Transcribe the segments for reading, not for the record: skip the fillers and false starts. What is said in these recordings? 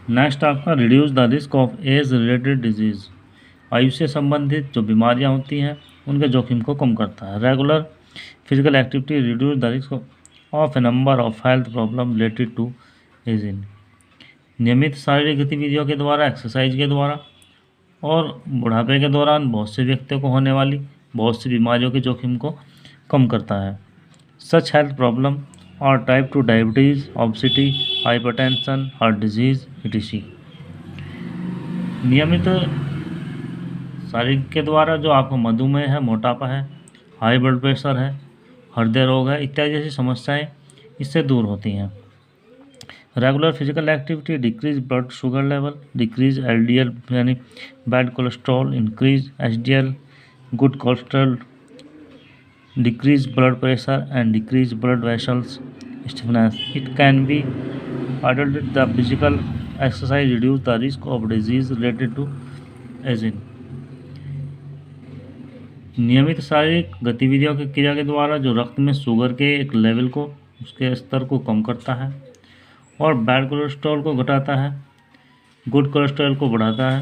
Next आपका reduce the risk of age related disease. आयु से संबंधित जो बीमारियां होती हैं उनके जोखिम को कम करता है। Regular physical activity reduce the risk of a number of health problem related to ageing. नियमित शारीरिक गतिविधियों के द्वारा, एक्सरसाइज के द्वारा और बुढ़ापे के दौरान बहुत से व्यक्तियों को होने वाली बहुत सी बीमारियों के जोखिम को कम करता है। सच हेल्थ प्रॉब्लम और type 2 diabetes, obesity, hypertension, heart disease etc। नियमित शारीरिक के द्वारा जो आपको मधुमेह है, मोटापा है, हाई ब्लड प्रेशर है, हृदय रोग है इत्यादि जैसी समस्याएं इससे दूर होती हैं। Regular physical activity decrease blood sugar level, decrease LDL यानी bad cholesterol, increase HDL good cholesterol, decrease blood pressure and decrease blood vessels stiffness. It can be added the physical exercise reduce the risk of disease related to aging. नियमित शारीरिक गतिविधियों की क्रिया के द्वारा जो रक्त में शुगर के एक लेवल को, उसके स्तर को कम करता है और बैड कोलेस्ट्रॉल को घटाता है, गुड कोलेस्ट्रॉल को बढ़ाता है,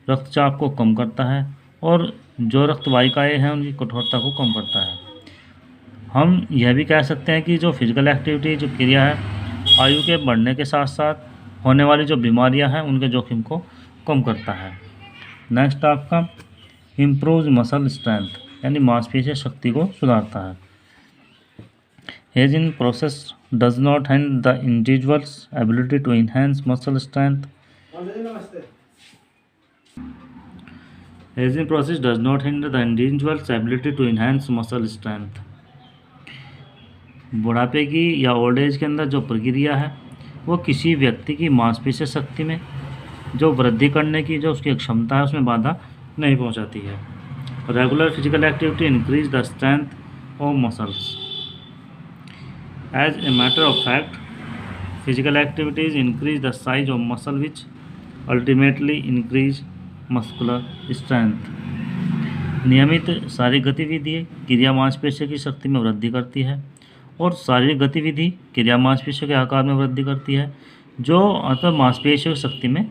रक्तचाप को कम करता है और जो रक्त वाहिकाएँ हैं उनकी कठोरता को कम करता है। हम यह भी कह सकते हैं कि जो फिजिकल एक्टिविटी जो क्रिया है आयु के बढ़ने के साथ साथ होने वाली जो बीमारियां हैं उनके जोखिम को कम करता है। नेक्स्ट आपका इम्प्रूव मसल स्ट्रेंथ यानी मांसपेशियों शक्ति को सुधारता है। Ageing process does not hand the individuals ability to enhance muscle strength. Ageing process does not hinder the individuals ability to enhance muscle strength. बुढ़ापे की या ओल्ड एज के अंदर जो प्रक्रिया है वो किसी व्यक्ति की मांसपेशियों शक्ति में जो वृद्धि करने की जो उसकी क्षमता है उसमें बाधा नहीं पहुंचाती है। Regular physical activity increase the strength of muscles. As a matter of fact physical activities increase the size of muscle which ultimately increase muscular strength. नियमित शारीरिक गतिविधि क्रिया मांसपेशियों की शक्ति में वृद्धि करती है और शारीरिक गतिविधि क्रिया मांसपेशियों के आकार में वृद्धि करती है जो अतः मांसपेशियों की शक्ति में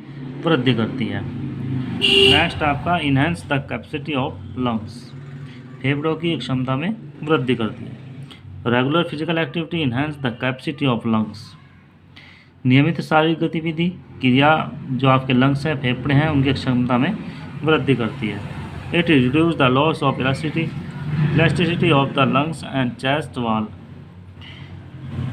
वृद्धि करती है। नेक्स्ट आपका enhance the capacity of lungs. फेफड़ों की क्षमता में वृद्धि करती है। Regular physical activity enhance the capacity of lungs. नियमित शारीरिक गतिविधि क्रिया जो आपके लंग्स हैं, फेफड़े हैं, उनकी क्षमता में वृद्धि करती है। It reduce the loss of elasticity of the lungs and chest wall.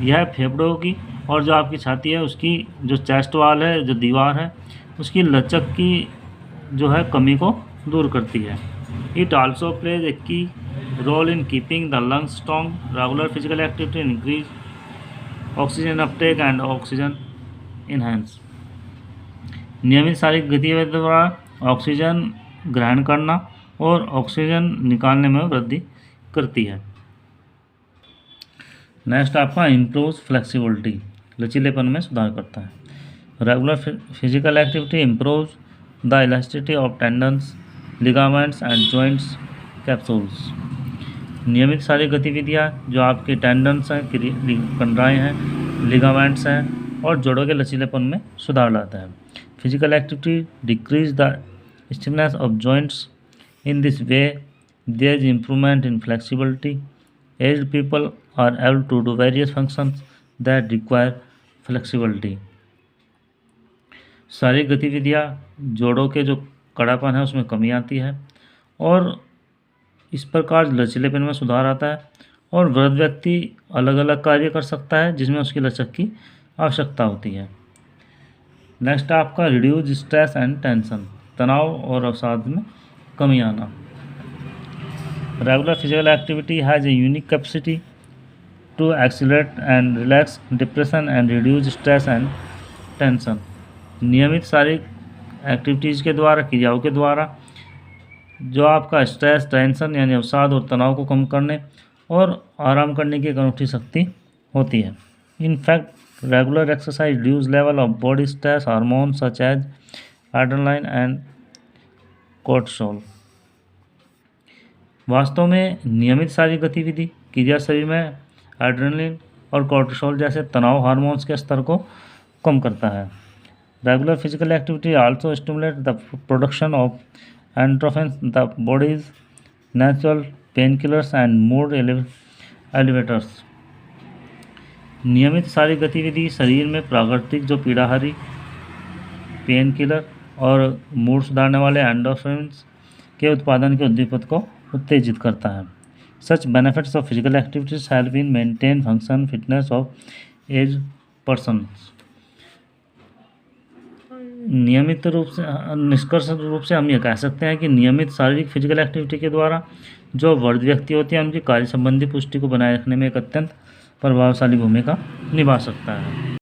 यह फेफड़ों की और जो आपकी छाती है उसकी जो चेस्ट वाल है, जो दीवार है, उसकी लचक की जो है कमी को दूर करती है। It also plays a key role in keeping the lungs strong. Regular physical activity increase oxygen uptake and oxygen enhance. नियमित शारीरिक गतिविधि द्वारा ऑक्सीजन ग्रहण करना और ऑक्सीजन निकालने में वृद्धि करती है। नेक्स्ट आपका इम्प्रूव्स फ्लेक्सिबिलिटी, लचीलेपन में सुधार करता है। Regular physical activity improves the elasticity of tendons, ligaments and joints capsules. नियमित शारीरिक गतिविधियाँ जो आपके टेंडन्स हैं, कंडराएँ हैं, लिगामेंट्स हैं और जोड़ों के लचीलेपन में सुधार लाता है। Physical activity decrease the stiffness of joints. In this way there is improvement in flexibility. Aged people are able to do various functions that require flexibility. शारीरिक गतिविधियाँ जोड़ों के जो कड़ापन है उसमें कमी आती है और इस प्रकार लचीलेपन में सुधार आता है और वृद्ध व्यक्ति अलग अलग कार्य कर सकता है जिसमें उसकी लचक की आवश्यकता होती है। नेक्स्ट आपका रिड्यूस स्ट्रेस एंड टेंशन, तनाव और अवसाद में कमी आना। Regular physical activity has a unique capacity to accelerate and relax depression and reduce stress and tension. नियमित शारीरिक एक्टिविटीज़ के द्वारा, क्रियाओं के द्वारा जो आपका स्ट्रेस, टेंशन यानी अवसाद और तनाव को कम करने और आराम करने की एक अनूठी शक्ति होती है। In fact regular exercise reduce level of body stress hormone such as adrenaline and cortisol. वास्तव में नियमित शारीरिक गतिविधि क्रिया शरीर में एड्रेनलिन और कोर्टिसोल जैसे तनाव हार्मोन्स के स्तर को कम करता है। Regular physical activity also stimulates the production of endorphins, the body's natural painkillers and mood elevators. नियमित शारीरिक गतिविधि शरीर में प्राकृतिक जो पीड़ाहारी पेन किलर और मूड सुधारने वाले एंडोर्फिन्स के उत्पादन के उद्दीपक को उत्तेजित करता है. Such benefits of physical activities help in maintain function fitness of aged persons. नियमित रूप से निष्कर्ष रूप से हम ये कह सकते हैं कि नियमित शारीरिक फिजिकल एक्टिविटी के द्वारा जो वृद्ध व्यक्ति होते हैं उनकी कार्य संबंधी पुष्टि को बनाए रखने में एक अत्यंत प्रभावशाली भूमिका निभा सकता है.